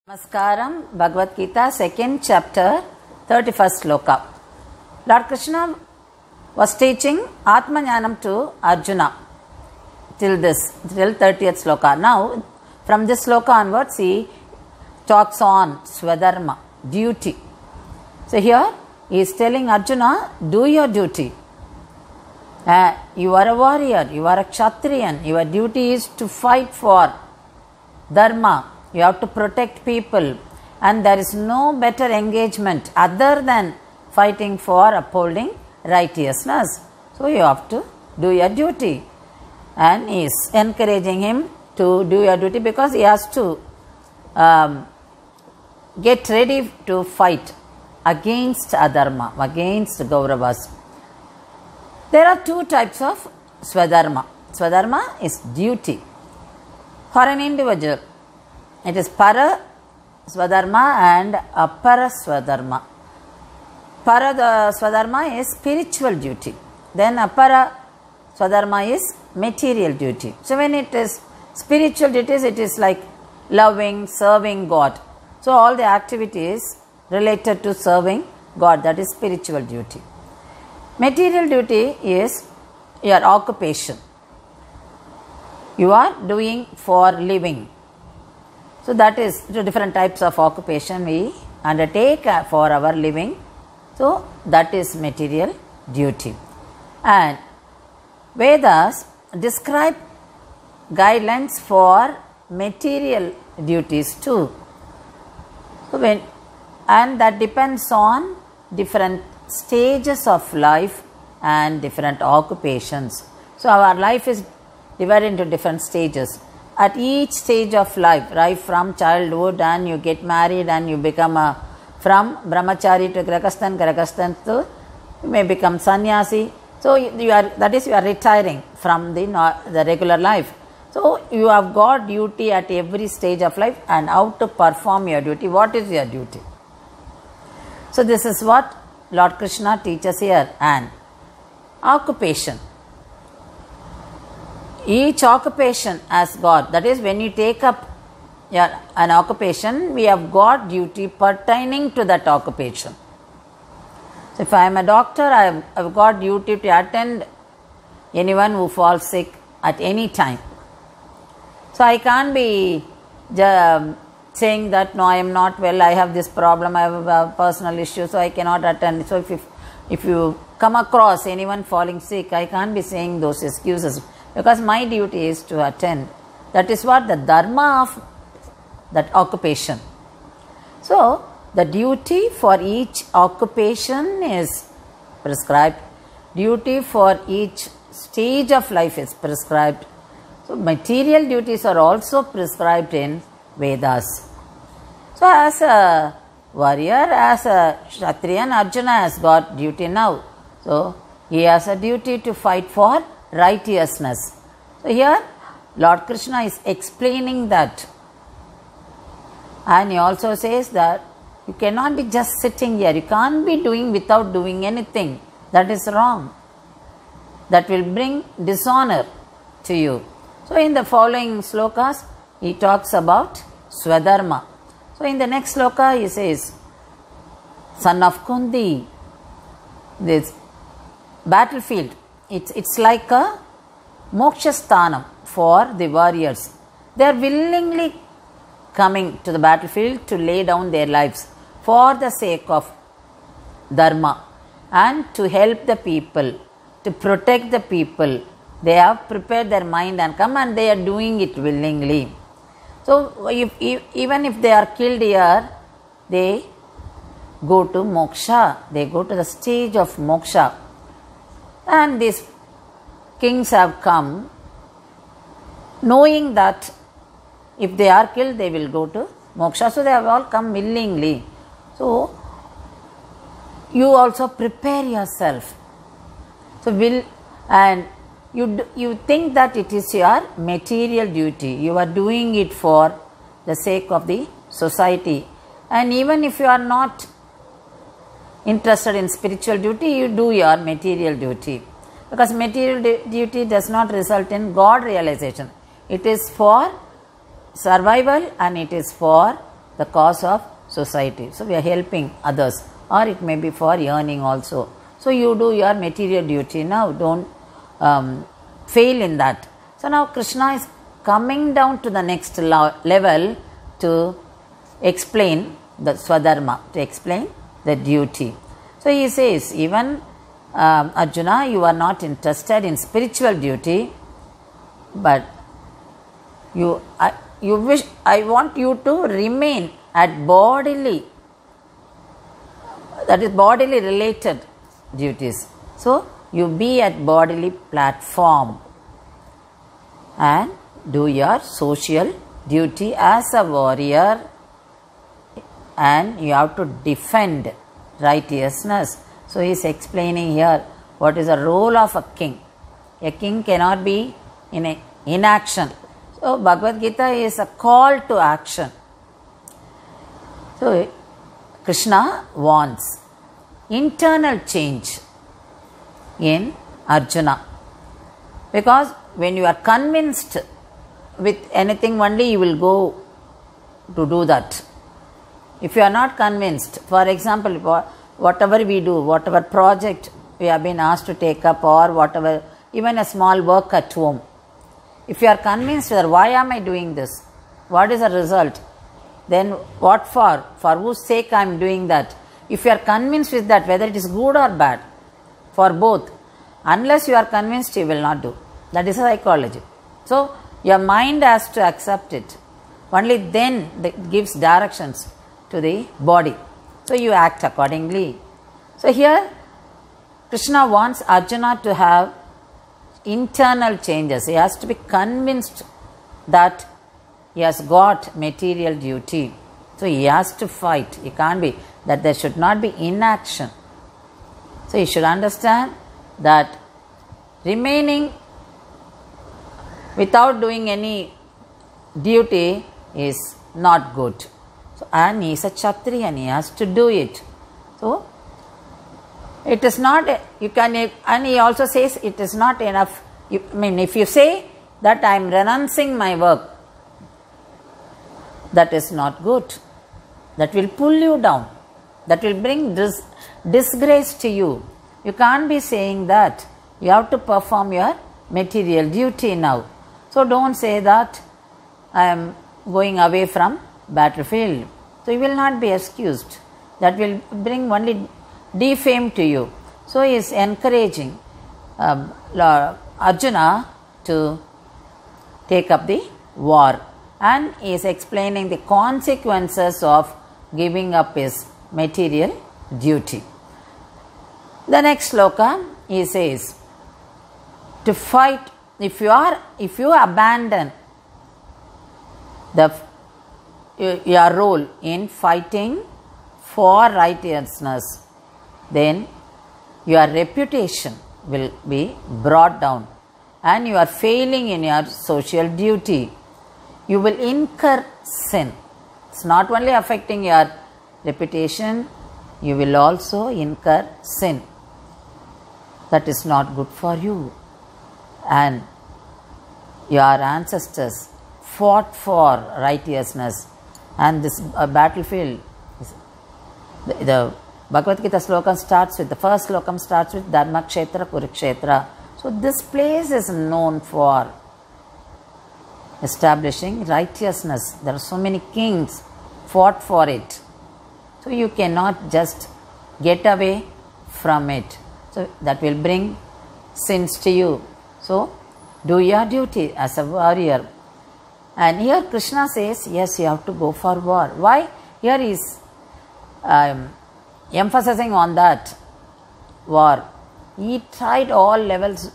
Namaskaram, Bhagavad Gita, second chapter, 31st sloka. Lord Krishna was teaching Atma Jnanam to Arjuna till 30th sloka. Now, from this sloka onwards, he talks on Swadharma, duty. So here, he is telling Arjuna, do your duty. You are a warrior, you are a Kshatriyan, your duty is to fight for Dharma. You have to protect people, and there is no better engagement other than fighting for upholding righteousness. So you have to do your duty, and he is encouraging him to do your duty because he has to get ready to fight against adharma, against Kauravas. There are two types of Swadharma. Swadharma is duty for an individual. It is Para Swadharma and Apara Swadharma. Para Swadharma is spiritual duty. Then Apara Swadharma is material duty. So when it is spiritual duties, it is like loving, serving God. So all the activities related to serving God, that is spiritual duty. Material duty is your occupation. You are doing for living. So that is two different types of occupation we undertake for our living. So that is material duty. And Vedas describe guidelines for material duties too. So and that depends on different stages of life and different occupations. So our life is divided into different stages. At each stage of life, right from childhood and you get married and you become from brahmachari to grahasthan to you may become sannyasi. So you are retiring from the regular life. So you have got duty at every stage of life and how to perform your duty. What is your duty? So this is what Lord Krishna teaches here. And occupation. Each occupation as God, that is when you take up an occupation, we have got duty pertaining to that occupation. So if I am a doctor, I have got duty to attend anyone who falls sick at any time. So I can't be saying that no, I am not well, I have this problem, I have a personal issue, so I cannot attend. So if you come across anyone falling sick, I can't be saying those excuses. Because my duty is to attend. That is what the dharma of that occupation. So, the duty for each occupation is prescribed. Duty for each stage of life is prescribed. So, material duties are also prescribed in Vedas. So, as a warrior, as a Kshatriyan, Arjuna has got duty now. So, he has a duty to fight for righteousness. So here Lord Krishna is explaining that, and he also says that you cannot be just sitting here, you can't be doing without doing anything. That is wrong. That will bring dishonor to you. So in the following slokas he talks about Swadharma. So in the next sloka he says, son of Kundi, this battlefield, it's like a moksha sthanam for the warriors. They are willingly coming to the battlefield to lay down their lives for the sake of dharma and to help the people, to protect the people. They have prepared their mind and come and they are doing it willingly. So even if they are killed here, they go to moksha, they go to the stage of moksha. And these kings have come knowing that if they are killed, they will go to moksha. So they have all come willingly. So you also prepare yourself. So you think that it is your material duty. You are doing it for the sake of the society. And even if you are not interested in spiritual duty, you do your material duty. Because material duty does not result in God realization. It is for survival and it is for the cause of society. So we are helping others, or it may be for earning also. So you do your material duty now, don't fail in that. So now Krishna is coming down to the next level to explain the Swadharma, to explain the duty. So he says, even Arjuna, you are not interested in spiritual duty, but I want you to remain at bodily, that is bodily related duties. So you be at bodily platform and do your social duty as a warrior, and you have to defend righteousness. So he is explaining here what is the role of a king. A king cannot be in inaction. So Bhagavad Gita is a call to action. So Krishna wants internal change in Arjuna, because when you are convinced with anything only, you will go to do that. If you are not convinced, for example, whatever we do, whatever project we have been asked to take up, or whatever, even a small work at home, if you are convinced that why am I doing this, what is the result, then what for whose sake I am doing that. If you are convinced with that, whether it is good or bad, for both, unless you are convinced, you will not do. That is psychology. So your mind has to accept it. Only then it gives directions to the body. So you act accordingly. So here Krishna wants Arjuna to have internal changes. He has to be convinced that he has got material duty. So he has to fight. He can't be, that there should not be inaction. So he should understand that remaining without doing any duty is not good. So, and he is a Kshatriya and he has to do it. So it is not, you can, and he also says it is not enough. If you say that I am renouncing my work, that is not good. That will pull you down. That will bring disgrace to you. You can't be saying that. You have to perform your material duty now. So don't say that I am going away from battlefield. So you will not be excused. That will bring only defame to you. So he is encouraging Arjuna to take up the war, and he is explaining the consequences of giving up his material duty. The next sloka, he says, to fight, if you abandon your role in fighting for righteousness, then your reputation will be brought down and you are failing in your social duty. You will incur sin. It's not only affecting your reputation, you will also incur sin. That is not good for you. And your ancestors fought for righteousness, and this battlefield, the Bhagavad Gita sloka starts with, the first slokam starts with Dharma Kshetra Kurukshetra. So this place is known for establishing righteousness. There are so many kings fought for it. So you cannot just get away from it. So that will bring sins to you. So do your duty as a warrior. And here Krishna says, yes, you have to go for war. Why? Here he is emphasizing on that war. He tried all levels,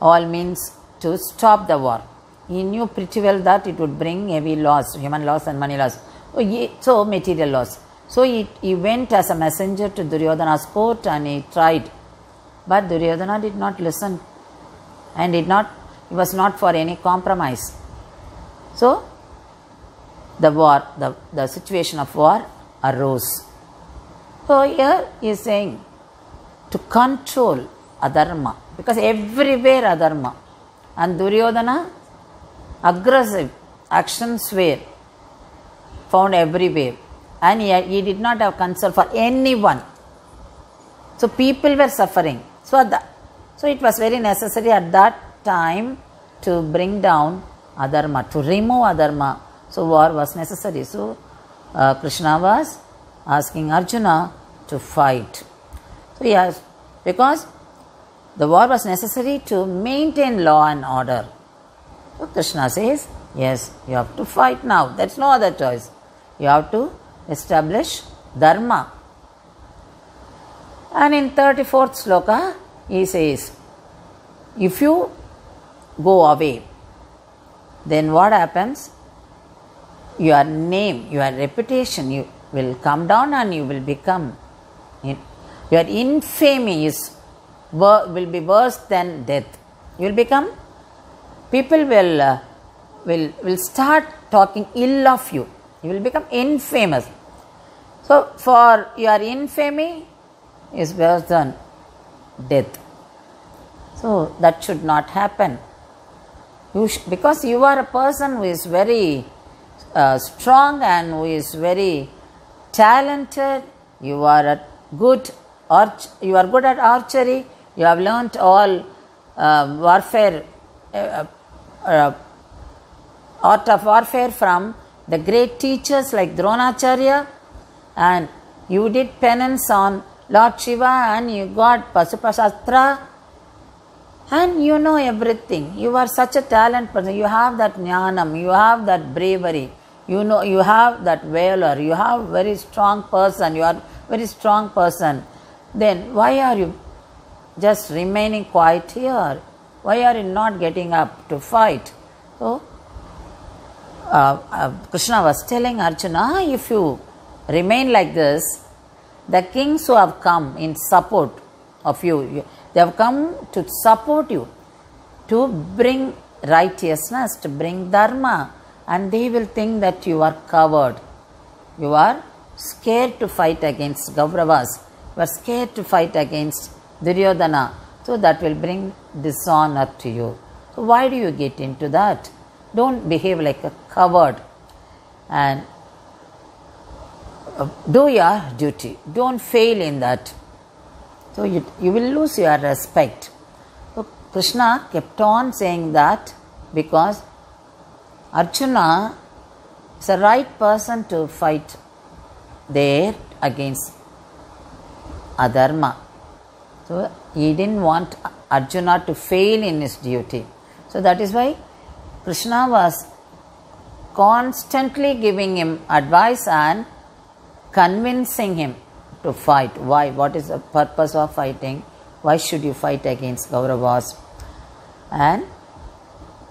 all means to stop the war. He knew pretty well that it would bring heavy loss, human loss and money loss. So material loss. So he went as a messenger to Duryodhana's court and he tried. But Duryodhana did not listen and he was not for any compromise. So the war, the situation of war arose. So here he is saying to control adharma, because everywhere adharma, and Duryodhana aggressive actions were found everywhere, and he did not have concern for anyone. So people were suffering. So it was very necessary at that time to bring down adharma, to remove adharma. So war was necessary. So Krishna was asking Arjuna to fight. So yes, because the war was necessary to maintain law and order. So Krishna says, yes, you have to fight now. There's no other choice. You have to establish dharma. And in 34th sloka, he says, if you go away, then what happens? Your name, your reputation, you will come down and you will become, your infamy will be worse than death. You will become, people will start talking ill of you. You will become infamous. So for your infamy is worse than death. So that should not happen. Because you are a person who is very strong and who is very talented. You are good at archery. You have learnt all warfare, art of warfare from the great teachers like Dronacharya, and you did penance on Lord Shiva and you got Pasupashastra, and you know everything. You are such a talent person. You have that jnanam, you have that bravery, you know, you have that valor, you have very strong person, you are very strong person. Then why are you just remaining quiet here? Why are you not getting up to fight? So Krishna was telling Arjuna, if you remain like this, the kings who have come in support of you, they have come to support you, to bring righteousness, to bring dharma, and they will think that you are coward. You are scared to fight against Kauravas. You are scared to fight against Duryodhana. So that will bring dishonor to you. So why do you get into that? Don't behave like a coward and do your duty. Don't fail in that. So you will lose your respect. So Krishna kept on saying that because Arjuna is the right person to fight there against adharma. So he didn't want Arjuna to fail in his duty. So that is why Krishna was constantly giving him advice and convincing him to fight. Why? What is the purpose of fighting? Why should you fight against Kauravas? And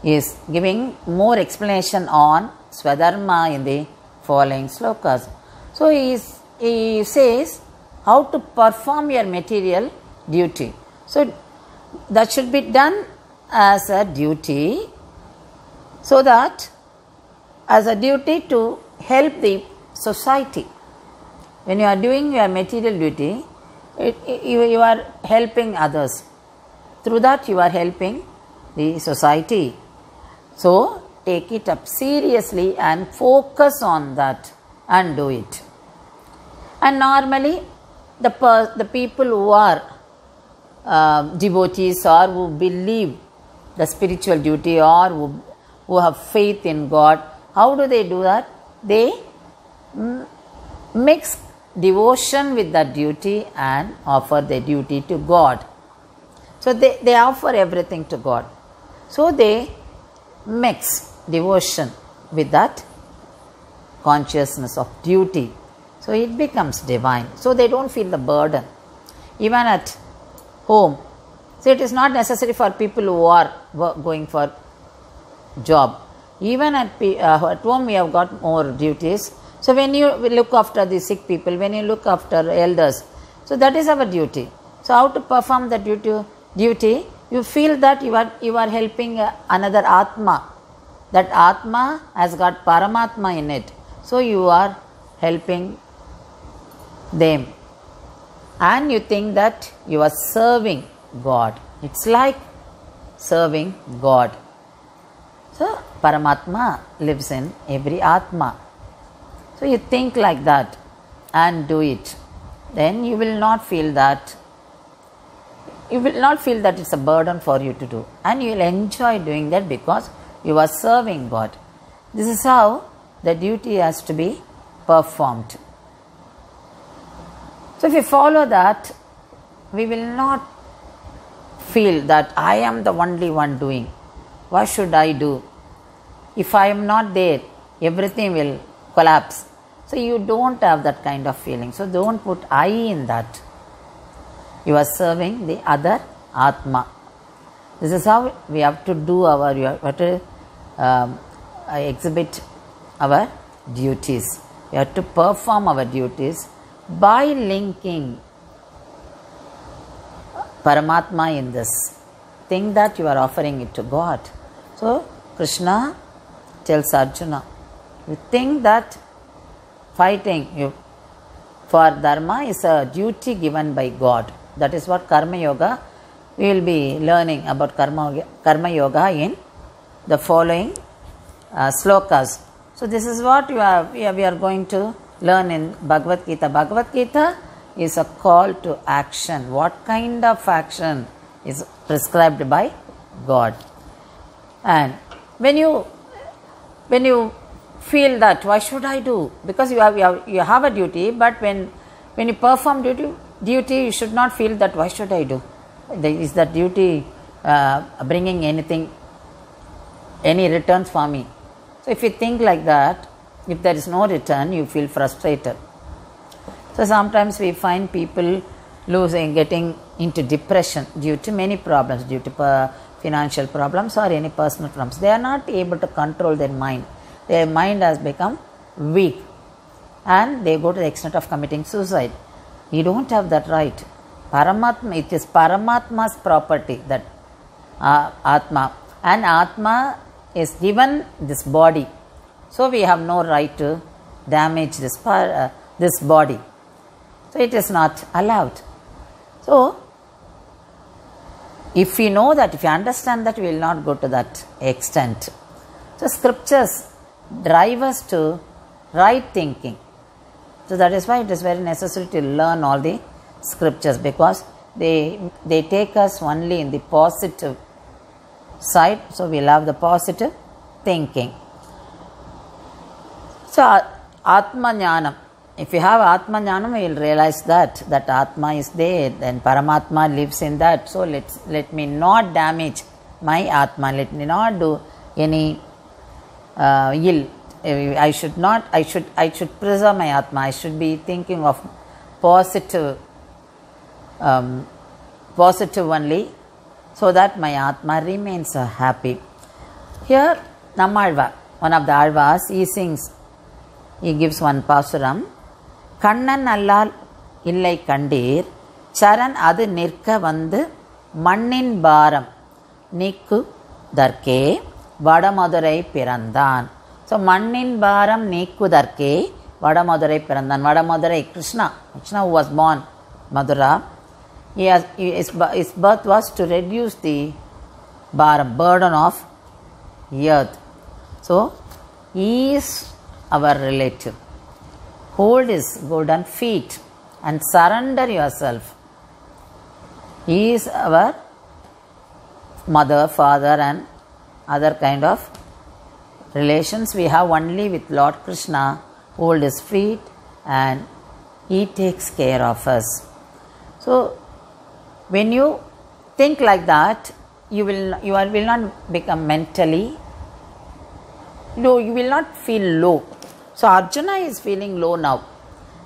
he is giving more explanation on Swadharma in the following slokas. So he says how to perform your material duty. So that should be done as a duty, so that as a duty to help the society. When you are doing your material duty, you are helping others. Through that you are helping the society. So take it up seriously and focus on that and do it. And normally the people who are devotees or who believe the spiritual duty or who have faith in God, how do they do that? They mix devotion with that duty and offer their duty to God. So they offer everything to God. So they mix devotion with that consciousness of duty. So it becomes divine. So they don't feel the burden. Even at home. So it is not necessary for people who are going for job. Even at home we have got more duties. So when you look after the sick people, when you look after elders, so that is our duty. So how to perform the duty? You feel that you are helping another Atma. That Atma has got Paramatma in it. So you are helping them. And you think that you are serving God. It's like serving God. So Paramatma lives in every Atma. So you think like that and do it. Then you will not feel that. You will not feel that it's a burden for you to do. And you will enjoy doing that because you are serving God. This is how the duty has to be performed. So if we follow that, we will not feel that I am the only one doing. What should I do? If I am not there, everything will collapse. So you don't have that kind of feeling. So don't put I in that. You are serving the other Atma. This is how we have to do our, we have to exhibit our duties. We have to perform our duties by linking Paramatma in this. Think that you are offering it to God. So Krishna tells Arjuna, you think that fighting for dharma is a duty given by God. That is what Karma Yoga, we will be learning about Karma Yoga in the following slokas. So this is what we are going to learn in Bhagavad Gita. Bhagavad Gita is a call to action. What kind of action is prescribed by God? And when you feel that why should I do? Because you have a duty, but when you perform duty, you should not feel that why should I do? Is that duty bringing any returns for me? So if you think like that, if there is no return, you feel frustrated. So sometimes we find people getting into depression due to many problems, due to financial problems or any personal problems. They are not able to control their mind. Their mind has become weak and they go to the extent of committing suicide. You don't have that right. Paramatma, it is Paramatma's property, that Atma. And Atma is given this body. So we have no right to damage this body. So it is not allowed. So if we know that, if we understand that, we will not go to that extent. So scriptures drive us to right thinking. So that is why it is very necessary to learn all the scriptures, because they take us only in the positive side. So we will have the positive thinking. So Atma Jnanam. If you have Atma Jnanam, we will realize that Atma is there, then Paramatma lives in that. So let me not damage my Atma. Let me not do any ill. I should preserve my Atma. I should be thinking of positive only, so that my Atma remains happy. Here Nammalvar, one of the Alvas, he gives one pasuram. Kannan allal illai kandir, charan adu nirka vandu mannin baram nikku darke vadamadurai pirandan. So mannin baram nikku darke vadamadurai pirandan. Vadamadurai, Krishna who was born Madura, his birth was to reduce the burden of earth. So he is our relative. Hold his golden feet and surrender yourself. He is our mother, father and other kind of relations we have only with Lord Krishna. Hold his feet and he takes care of us. So when you think like that, you will not become mentally low. You will not feel low. So Arjuna is feeling low now.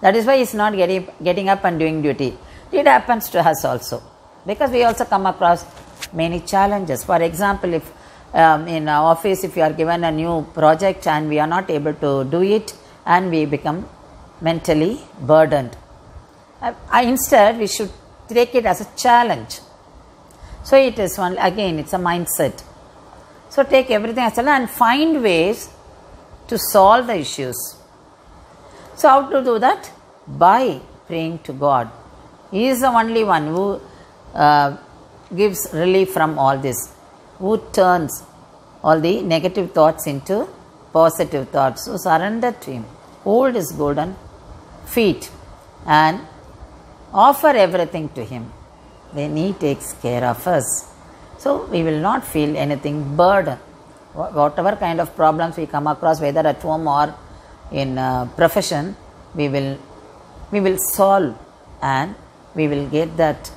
That is why he is not getting up and doing duty. It happens to us also, because we also come across many challenges. For example, if in our office, if you are given a new project and we are not able to do it, and we become mentally burdened. Instead, we should take it as a challenge. So it is again, it's a mindset. So take everything as a challenge and find ways to solve the issues. So how to do that? By praying to God. He is the only one who gives relief from all this, who turns all the negative thoughts into positive thoughts. So surrender to him. hold his golden feet and offer everything to him. Then he takes care of us. So we will not feel anything burden. Whatever kind of problems we come across, whether at home or in profession, we will solve, and we will get that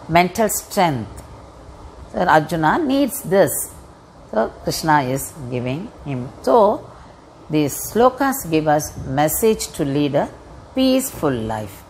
mental strength. So Arjuna needs this. So Krishna is giving him. So these slokas give us message to lead a peaceful life.